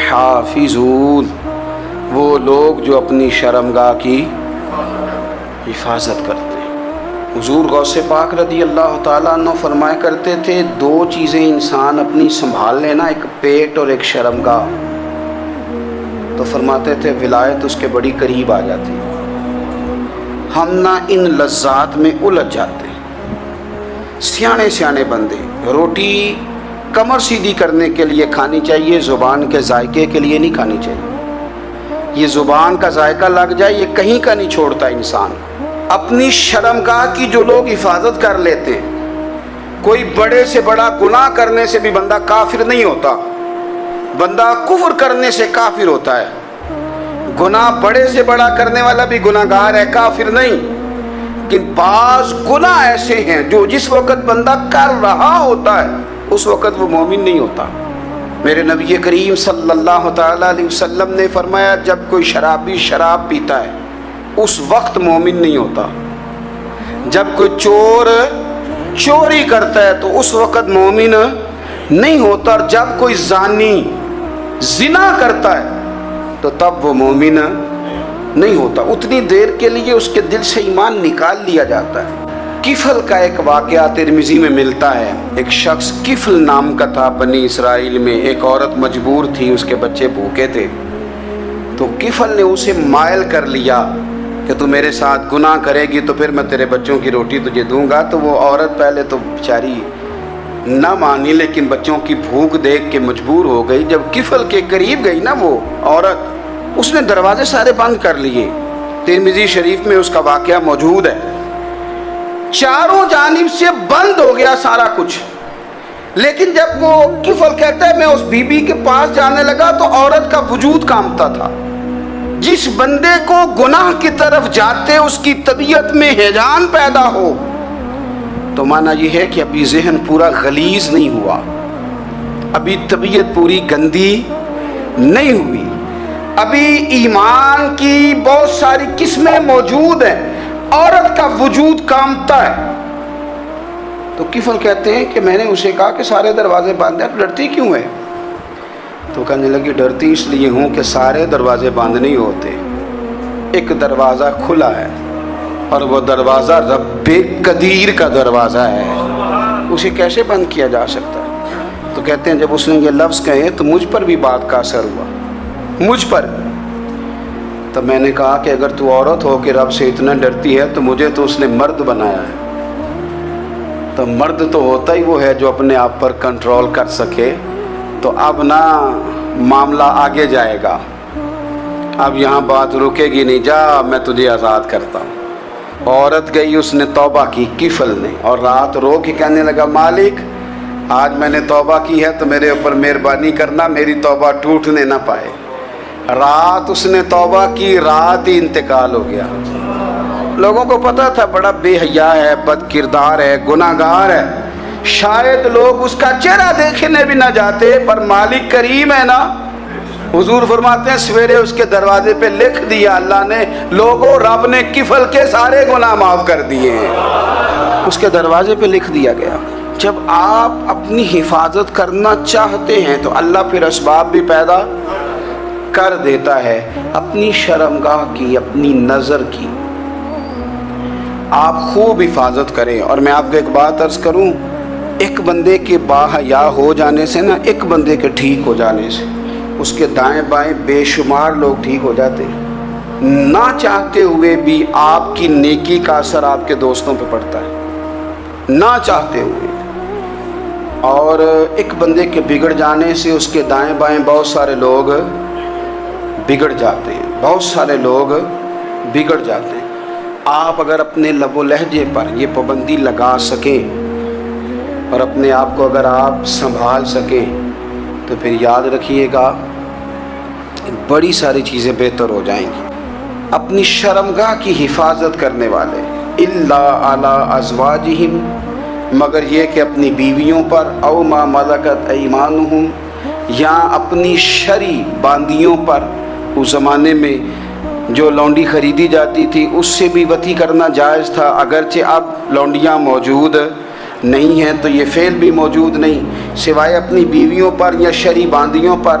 حافظون، وہ لوگ جو اپنی شرمگاہ کی حفاظت کرتے ہیں۔ حضور غوث پاک رضی اللہ تعالیٰ عنہ فرمایا کرتے تھے، دو چیزیں انسان اپنی سنبھال لینا، ایک پیٹ اور ایک شرمگاہ، تو فرماتے تھے ولایت اس کے بڑی قریب آ جاتی۔ ہم نہ ان لذات میں الجھ جاتے ہیں۔ سیانے سیانے بندے، روٹی کمر سیدھی کرنے کے لیے کھانی چاہیے، زبان کے ذائقے کے لیے نہیں کھانی چاہیے۔ یہ زبان کا ذائقہ لگ جائے یہ کہیں کا نہیں چھوڑتا انسان۔ اپنی شرمگاہ کی جو لوگ حفاظت کر لیتے ہیں، کوئی بڑے سے بڑا گناہ کرنے سے بھی بندہ کافر نہیں ہوتا، بندہ کفر کرنے سے کافر ہوتا ہے۔ گناہ بڑے سے بڑا کرنے والا بھی گناہ گار ہے، کافر نہیں۔ لیکن بعض گناہ ایسے ہیں جو جس وقت بندہ کر رہا ہوتا ہے اس وقت وہ مومن نہیں ہوتا۔ میرے نبی کریم صلی اللہ تعالیٰ علیہ وسلم نے فرمایا، جب کوئی شرابی شراب پیتا ہے اس وقت مومن نہیں ہوتا۔ جب کوئی چور چوری کرتا ہے تو اس وقت مومن نہیں ہوتا، اور جب کوئی زانی زنا کرتا ہے تو تب وہ مومن نہیں ہوتا۔ اتنی دیر کے لیے اس کے دل سے ایمان نکال لیا جاتا ہے۔ کفل کا ایک واقعہ ترمذی میں ملتا ہے۔ ایک شخص کفل نام کا تھا بنی اسرائیل میں، ایک عورت مجبور تھی، اس کے بچے بھوکے تھے، تو کفل نے اسے مائل کر لیا کہ تو میرے ساتھ گناہ کرے گی تو پھر میں تیرے بچوں کی روٹی تجھے دوں گا۔ تو وہ عورت پہلے تو بیچاری نہ مانی، لیکن بچوں کی بھوک دیکھ کے مجبور ہو گئی۔ جب کفل کے قریب گئی نا وہ عورت، اس نے دروازے سارے بند کر لیے۔ ترمذی شریف میں اس کا واقعہ موجود ہے۔ چاروں جانب سے بند ہو گیا سارا کچھ، لیکن جب وہ کفل کہتا ہے میں اس بی بی کے پاس جانے لگا تو عورت کا وجود کانپتا تھا۔ جس بندے کو گناہ کی طرف جاتے اس کی طبیعت میں ہیجان پیدا ہو تو مانا یہ ہے کہ ابھی ذہن پورا غلیظ نہیں ہوا، ابھی طبیعت پوری گندی نہیں ہوئی، ابھی ایمان کی بہت ساری قسمیں موجود ہیں، عورت کا وجود کانپتا ہے۔ تو کفل کہتے ہیں کہ میں نے اسے کہا کہ سارے دروازے بند ہیں، ڈرتی کیوں ہے؟ تو کہنے لگی ڈرتی اس لیے ہوں کہ سارے دروازے بند نہیں ہوتے، ایک دروازہ کھلا ہے اور وہ دروازہ رب قدیر کا دروازہ ہے، اسے کیسے بند کیا جا سکتا ہے؟ تو کہتے ہیں جب اس نے یہ لفظ کہے تو مجھ پر بھی بات کا اثر ہوا، مجھ پر۔ تو میں نے کہا کہ اگر تو عورت ہو کے رب سے اتنا ڈرتی ہے تو مجھے تو اس نے مرد بنایا ہے، تو مرد تو ہوتا ہی وہ ہے جو اپنے آپ پر کنٹرول کر سکے۔ تو اب نہ معاملہ آگے جائے گا، اب یہاں بات رکے گی نہیں، جا میں تجھے آزاد کرتا ہوں۔ عورت گئی، اس نے توبہ کی کفل نے، اور رات رو کے کہنے لگا مالک آج میں نے توبہ کی ہے تو میرے اوپر مہربانی کرنا، میری توبہ ٹوٹنے نہ پائے۔ رات اس نے توبہ کی، رات ہی انتقال ہو گیا۔ لوگوں کو پتا تھا بڑا بے حیا ہے، بد کردار ہے، گناہ گار ہے، شاید لوگ اس کا چہرہ دیکھنے بھی نہ جاتے، پر مالک کریم ہے نا۔ حضور فرماتے ہیں سویرے اس کے دروازے پہ لکھ دیا اللہ نے، لوگوں رب نے کفل کے سارے گناہ معاف کر دیے ہیں، اس کے دروازے پہ لکھ دیا گیا۔ جب آپ اپنی حفاظت کرنا چاہتے ہیں تو اللہ پھر اسباب بھی پیدا کر دیتا ہے۔ اپنی شرمگاہ کی، اپنی نظر کی آپ خوب حفاظت کریں۔ اور میں آپ کو ایک بات عرض کروں، ایک بندے کے باحیا ہو جانے سے نا، ایک بندے کے ٹھیک ہو جانے سے اس کے دائیں بائیں بے شمار لوگ ٹھیک ہو جاتے ہیں۔ نہ چاہتے ہوئے بھی آپ کی نیکی کا اثر آپ کے دوستوں پہ پڑتا ہے، نہ چاہتے ہوئے۔ اور ایک بندے کے بگڑ جانے سے اس کے دائیں بائیں بہت سارے لوگ بگڑ جاتے ہیں، بہت سارے لوگ بگڑ جاتے ہیں۔ آپ اگر اپنے لب و لہجے پر یہ پابندی لگا سکیں اور اپنے آپ کو اگر آپ سنبھال سکیں تو پھر یاد رکھیے گا بڑی ساری چیزیں بہتر ہو جائیں گی۔ اپنی شرمگاہ کی حفاظت کرنے والے الا علی ازواجہم، مگر یہ کہ اپنی بیویوں پر، او ما ملکت ایمانہم، یا اپنی شرعی باندیوں پر۔ اس زمانے میں جو لونڈی خریدی جاتی تھی اس سے بھی وطی کرنا جائز تھا، اگرچہ اب لونڈیاں موجود نہیں ہیں تو یہ فعل بھی موجود نہیں، سوائے اپنی بیویوں پر یا شرعی باندیوں پر۔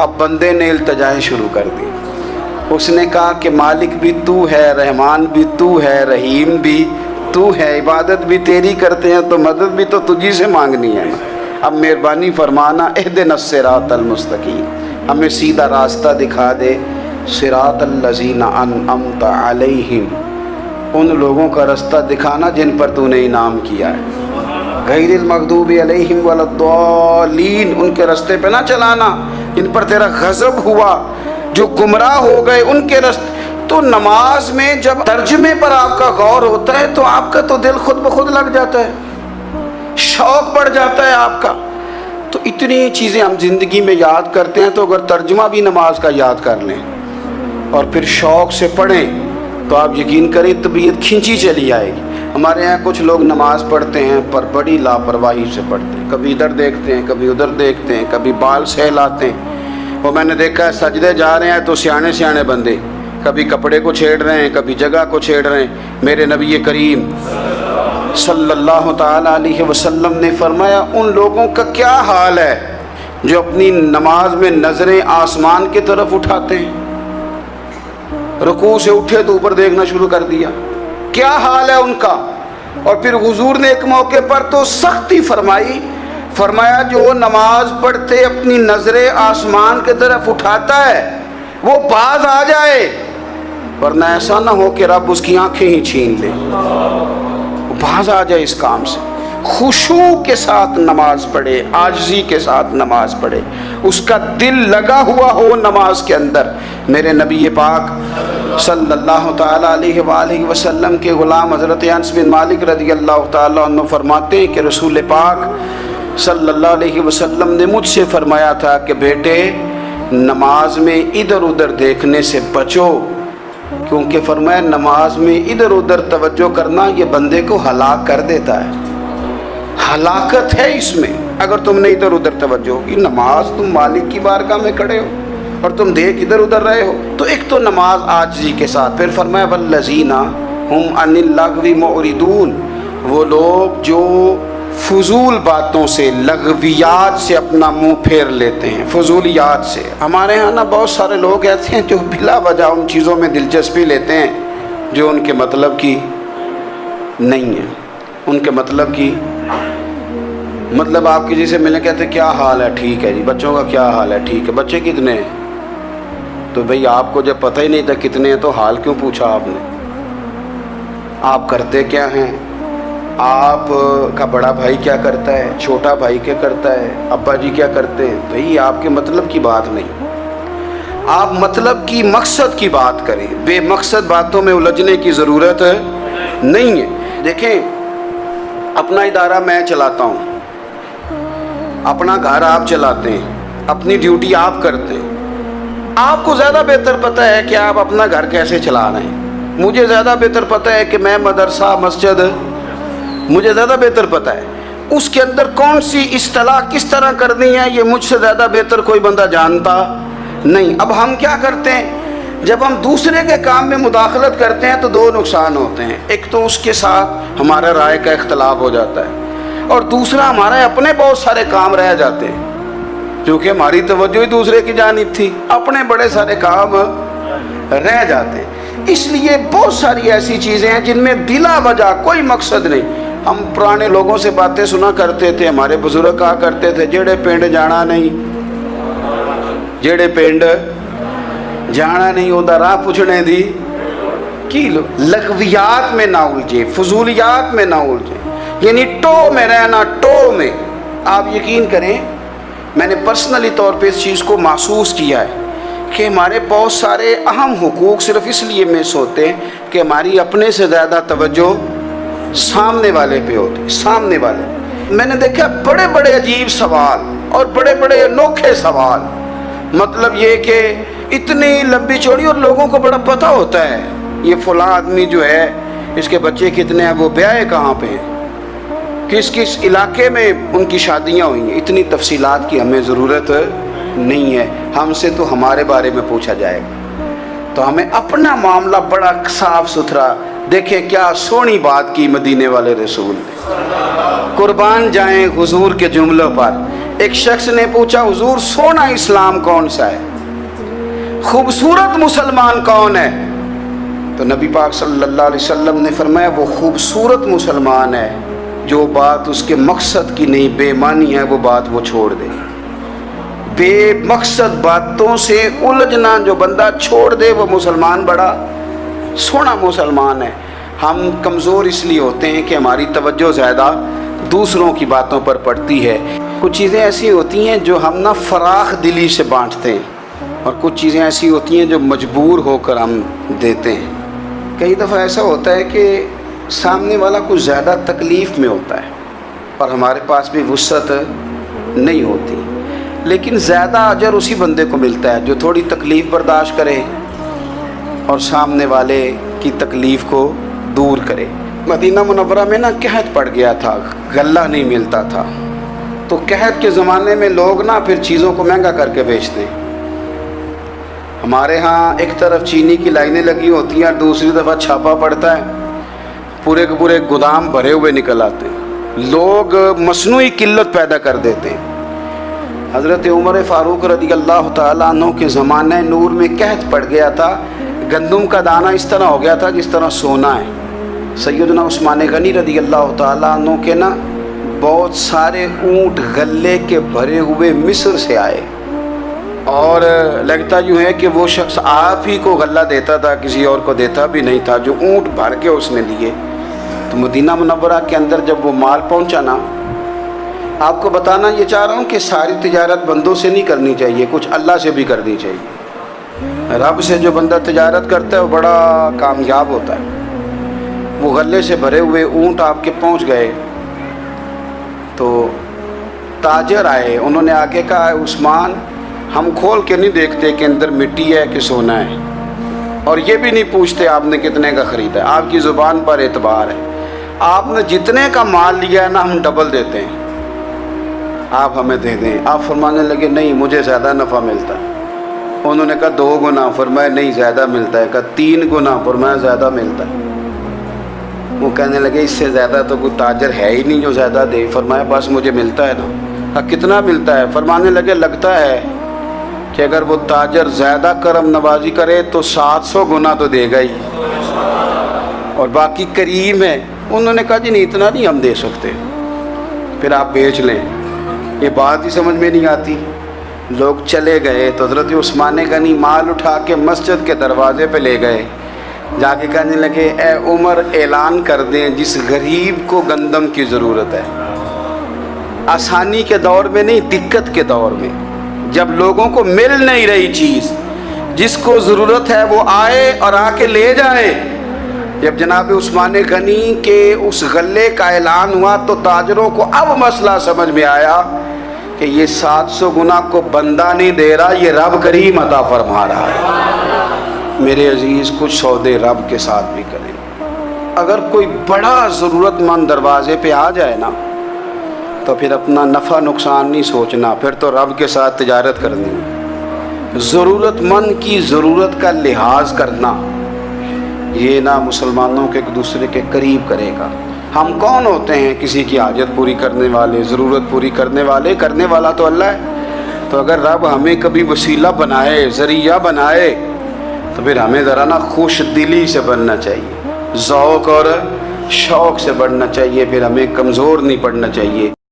اب بندے نے التجائیں شروع کر دی. اس نے کہا کہ مالک بھی تو ہے, رحمان بھی تو ہے, رحیم بھی تو ہے, عبادت بھی تیری کرتے ہیں تو مدد بھی تو تجھی سے مانگنی ہے. اب مہربانی فرمانا اہدنا الصراط المستقیم, ہمیں سیدھا راستہ دکھا دے. صراط الذین انعمت علیہم, ان لوگوں کا راستہ دکھانا جن پر تو نے انعام کیا ہے. غیر المغضوب علیہم ولا الضالین, ان کے راستے پہ نہ چلانا جن پر تیرا غضب ہوا, جو گمراہ ہو گئے ان کے راستے. تو نماز میں جب ترجمے پر آپ کا غور ہوتا ہے تو آپ کا تو دل خود بخود لگ جاتا ہے, شوق بڑھ جاتا ہے آپ کا. تو اتنی چیزیں ہم زندگی میں یاد کرتے ہیں, تو اگر ترجمہ بھی نماز کا یاد کر لیں اور پھر شوق سے پڑھیں تو آپ یقین کریں طبیعت کھینچی چلی آئے گی. ہمارے یہاں کچھ لوگ نماز پڑھتے ہیں پر بڑی لاپرواہی سے پڑھتے ہیں, کبھی ادھر دیکھتے ہیں, کبھی ادھر دیکھتے ہیں, کبھی بال سہلاتے ہیں. وہ میں نے دیکھا ہے سجدے جا رہے ہیں تو سیانے بندے کبھی کپڑے کو چھیڑ رہے ہیں, کبھی جگہ کو چھیڑ رہے ہیں. میرے نبی کریم صلی اللہ تعالی علیہ وسلم نے فرمایا ان لوگوں کا کیا حال ہے جو اپنی نماز میں نظریں آسمان کی طرف اٹھاتے ہیں, رکوع سے اٹھے تو اوپر دیکھنا شروع کر دیا, کیا حال ہے ان کا. اور پھر حضور نے ایک موقع پر تو سختی فرمایا جو نماز پڑھتے اپنی نظریں آسمان کی طرف اٹھاتا ہے وہ باز آ جائے, ورنہ ایسا نہ ہو کہ رب اس کی آنکھیں ہی چھین لے. وہ باز آ جائے اس کام سے. خشوع کے ساتھ نماز پڑھے, عاجزی کے ساتھ نماز پڑھے, اس کا دل لگا ہوا ہو نماز کے اندر. میرے نبی پاک صلی اللہ تعالی علیہ وآلہ وسلم کے غلام حضرت انس بن مالک رضی اللہ تعالی عنہ فرماتے ہیں کہ رسول پاک صلی اللہ علیہ وسلم نے مجھ سے فرمایا تھا کہ بیٹے نماز میں ادھر ادھر دیکھنے سے بچو, کیونکہ فرمایا نماز میں ادھر ادھر توجہ کرنا یہ بندے کو ہلاک کر دیتا ہے. ہلاکت ہے اس میں اگر تم نے ادھر ادھر توجہ ہوگی. نماز تم مالک کی بارگاہ میں کھڑے ہو اور تم دیکھ ادھر ادھر رہے ہو. تو ایک تو نماز عاجزی کے ساتھ. پھر فرمایا والذین ہم عن اللغو معرضون, وہ لوگ جو فضول باتوں سے, لغویات سے اپنا منہ پھیر لیتے ہیں, فضولیات سے. ہمارے ہاں نا بہت سارے لوگ ایسے ہیں جو بلا وجہ ان چیزوں میں دلچسپی لیتے ہیں جو ان کے مطلب کی نہیں ہے. ان کے مطلب کی مطلب آپ کسی سے ملیں کہتے ہیں کیا حال ہے, ٹھیک ہے جی. بچوں کا کیا حال ہے, ٹھیک ہے. بچے کتنے ہیں؟ تو بھئی آپ کو جب پتہ ہی نہیں تھا کتنے ہیں تو حال کیوں پوچھا آپ نے؟ آپ کرتے کیا ہیں, آپ کا بڑا بھائی کیا کرتا ہے, چھوٹا بھائی کیا کرتا ہے, ابا جی کیا کرتے ہیں. بھئی آپ کے مطلب کی بات نہیں, آپ مطلب کی مقصد کی بات کریں. بے مقصد باتوں میں الجھنے کی ضرورت نہیں ہے. دیکھیں اپنا ادارہ میں چلاتا ہوں, اپنا گھر آپ چلاتے ہیں, اپنی ڈیوٹی آپ کرتے ہیں. آپ کو زیادہ بہتر پتہ ہے کہ آپ اپنا گھر کیسے چلا رہے ہیں. مجھے زیادہ بہتر پتہ ہے کہ میں مدرسہ مسجد, مجھے زیادہ بہتر پتہ ہے اس کے اندر کون سی اصطلاح کس طرح کرنی ہے. یہ مجھ سے زیادہ بہتر کوئی بندہ جانتا نہیں. اب ہم کیا کرتے ہیں, جب ہم دوسرے کے کام میں مداخلت کرتے ہیں تو دو نقصان ہوتے ہیں. ایک تو اس کے ساتھ ہمارا رائے کا اختلاف ہو جاتا ہے, اور دوسرا ہمارے اپنے بہت سارے کام رہ جاتے ہیں کیونکہ ہماری توجہ ہی دوسرے کی جانب تھی. اپنے بڑے سارے کام رہ جاتے ہیں. اس لیے بہت ساری ایسی چیزیں ہیں جن میں بلا وجہ کوئی مقصد نہیں. ہم پرانے لوگوں سے باتیں سنا کرتے تھے, ہمارے بزرگ کہا کرتے تھے جڑے پنڈ جانا نہیں, جڑے پنڈ جانا نہیں ہوتا راہ پوچھنے دی کی لو. لغویات میں نہ الجھے, فضولیات میں نہ الجھے, یعنی ٹو میں رہنا, ٹو میں. آپ یقین کریں میں نے پرسنلی طور پہ اس چیز کو محسوس کیا ہے کہ ہمارے بہت سارے اہم حقوق صرف اس لیے مس ہوتے ہیں کہ ہماری اپنے سے زیادہ توجہ سامنے والے پہ ہوتی. سامنے والے میں نے دیکھا بڑے بڑے عجیب سوال اور بڑے بڑے انوکھے سوال, مطلب یہ کہ اتنی لمبی چوڑی, اور لوگوں کو بڑا پتہ ہوتا ہے یہ فلاں آدمی جو ہے اس کے بچے کتنے ہیں, وہ بیاہ کہاں پہ ہیں, کس کس علاقے میں ان کی شادیاں ہوئی ہیں. اتنی تفصیلات کی ہمیں ضرورت نہیں ہے. ہم سے تو ہمارے بارے میں پوچھا جائے گا, تو ہمیں اپنا معاملہ بڑا صاف ستھرا دیکھیں کیا سونی بات کی مدینے والے رسول نے، قربان جائیں حضور کے جملوں پر۔ ایک شخص نے پوچھا حضور سونا اسلام کون سا ہے، خوبصورت مسلمان کون ہے؟ تو نبی پاک صلی اللہ علیہ وسلم نے فرمایا وہ خوبصورت مسلمان ہے جو بات اس کے مقصد کی نہیں، بے معنی ہے وہ بات وہ چھوڑ دے۔ بے مقصد باتوں سے الجھنا جو بندہ چھوڑ دے وہ مسلمان بڑا سونا مسلمان ہے۔ ہم کمزور اس لیے ہوتے ہیں کہ ہماری توجہ زیادہ دوسروں کی باتوں پر پڑتی ہے۔ کچھ چیزیں ایسی ہوتی ہیں جو ہم نہ فراخ دلی سے بانٹتے ہیں، اور کچھ چیزیں ایسی ہوتی ہیں جو مجبور ہو کر ہم دیتے ہیں۔ کئی دفعہ ایسا ہوتا ہے کہ سامنے والا کچھ زیادہ تکلیف میں ہوتا ہے اور ہمارے پاس بھی وسعت نہیں ہوتی، لیکن زیادہ اجر اسی بندے کو ملتا ہے جو تھوڑی تکلیف برداشت کرے اور سامنے والے کی تکلیف کو دور کرے۔ مدینہ منورہ میں نا قحط پڑ گیا تھا، غلہ نہیں ملتا تھا، تو قحط کے زمانے میں لوگ نا پھر چیزوں کو مہنگا کر کے بیچتے ہیں۔ ہمارے ہاں ایک طرف چینی کی لائنیں لگی ہوتی ہیں، دوسری دفعہ چھاپا پڑتا ہے، پورے کے پورے گودام بھرے ہوئے نکل آتے ہیں، لوگ مصنوعی قلت پیدا کر دیتے ہیں۔ حضرت عمر فاروق رضی اللہ تعالیٰ عنہ کے زمانہ نور میں قحط پڑ گیا تھا، گندم کا دانہ اس طرح ہو گیا تھا جس طرح سونا ہے۔ سیدنا عثمان غنی رضی اللہ تعالیٰ عنہ کے نا بہت سارے اونٹ غلے کے بھرے ہوئے مصر سے آئے، اور لگتا یوں ہے کہ وہ شخص آپ ہی کو غلہ دیتا تھا، کسی اور کو دیتا بھی نہیں تھا، جو اونٹ بھر کے اس نے دیے۔ تو مدینہ منورہ کے اندر جب وہ مال پہنچا نا، آپ کو بتانا یہ چاہ رہا ہوں کہ ساری تجارت بندوں سے نہیں کرنی چاہیے، کچھ اللہ سے بھی کرنی چاہیے۔ رب سے جو بندہ تجارت کرتا ہے وہ بڑا کامیاب ہوتا ہے۔ وہ غلے سے بھرے ہوئے اونٹ آپ کے پہنچ گئے تو تاجر آئے، انہوں نے آگے کہا عثمان ہم کھول کے نہیں دیکھتے کہ اندر مٹی ہے کہ سونا ہے، اور یہ بھی نہیں پوچھتے آپ نے کتنے کا خریدا ہے، آپ کی زبان پر اعتبار ہے، آپ نے جتنے کا مال لیا ہے نا ہم ڈبل دیتے ہیں، آپ ہمیں دے دیں۔ آپ فرمانے لگے نہیں مجھے زیادہ نفع ملتا ہے۔ انہوں نے کہا 2 گنا، فرمایا نہیں زیادہ ملتا ہے، کہا 3 گنا، فرمایا زیادہ ملتا ہے۔ وہ کہنے لگے اس سے زیادہ تو کوئی تاجر ہے ہی نہیں جو زیادہ دے، فرمایا بس مجھے ملتا ہے نا۔ کہا کتنا ملتا ہے؟ فرمانے لگے لگتا ہے کہ اگر وہ تاجر زیادہ کرم نوازی کرے تو 700 گنا تو دے گا ہی، اور باقی کریم ہے۔ انہوں نے کہا جی نہیں اتنا نہیں ہم دے سکتے، پھر آپ بیچ لیں۔ یہ بات ہی سمجھ میں نہیں آتی۔ لوگ چلے گئے تو حضرت عثمان غنی مال اٹھا کے مسجد کے دروازے پہ لے گئے، جا کے کہنے لگے اے عمر اعلان کر دیں جس غریب کو گندم کی ضرورت ہے، آسانی کے دور میں نہیں دقت کے دور میں، جب لوگوں کو مل نہیں رہی چیز، جس کو ضرورت ہے وہ آئے اور آ کے لے جائے۔ جب جناب عثمان غنی کے اس غلے کا اعلان ہوا تو تاجروں کو اب مسئلہ سمجھ میں آیا کہ یہ 700 گنا کو بندہ نہیں دے رہا، یہ رب کریم عطا فرما رہا ہے۔ میرے عزیز کچھ سودے رب کے ساتھ بھی کریں۔ اگر کوئی بڑا ضرورت مند دروازے پہ آ جائے نا تو پھر اپنا نفع نقصان نہیں سوچنا، پھر تو رب کے ساتھ تجارت کرنی ہے۔ ضرورت مند کی ضرورت کا لحاظ کرنا یہ نہ مسلمانوں کے ایک دوسرے کے قریب کرے گا۔ ہم کون ہوتے ہیں کسی کی حاجت پوری کرنے والے، ضرورت پوری کرنے والے؟ کرنے والا تو اللہ ہے۔ تو اگر رب ہمیں کبھی وسیلہ بنائے، ذریعہ بنائے، تو پھر ہمیں ذرا نا خوش دلی سے بننا چاہیے، ذوق اور شوق سے بڑھنا چاہیے، پھر ہمیں کمزور نہیں پڑنا چاہیے۔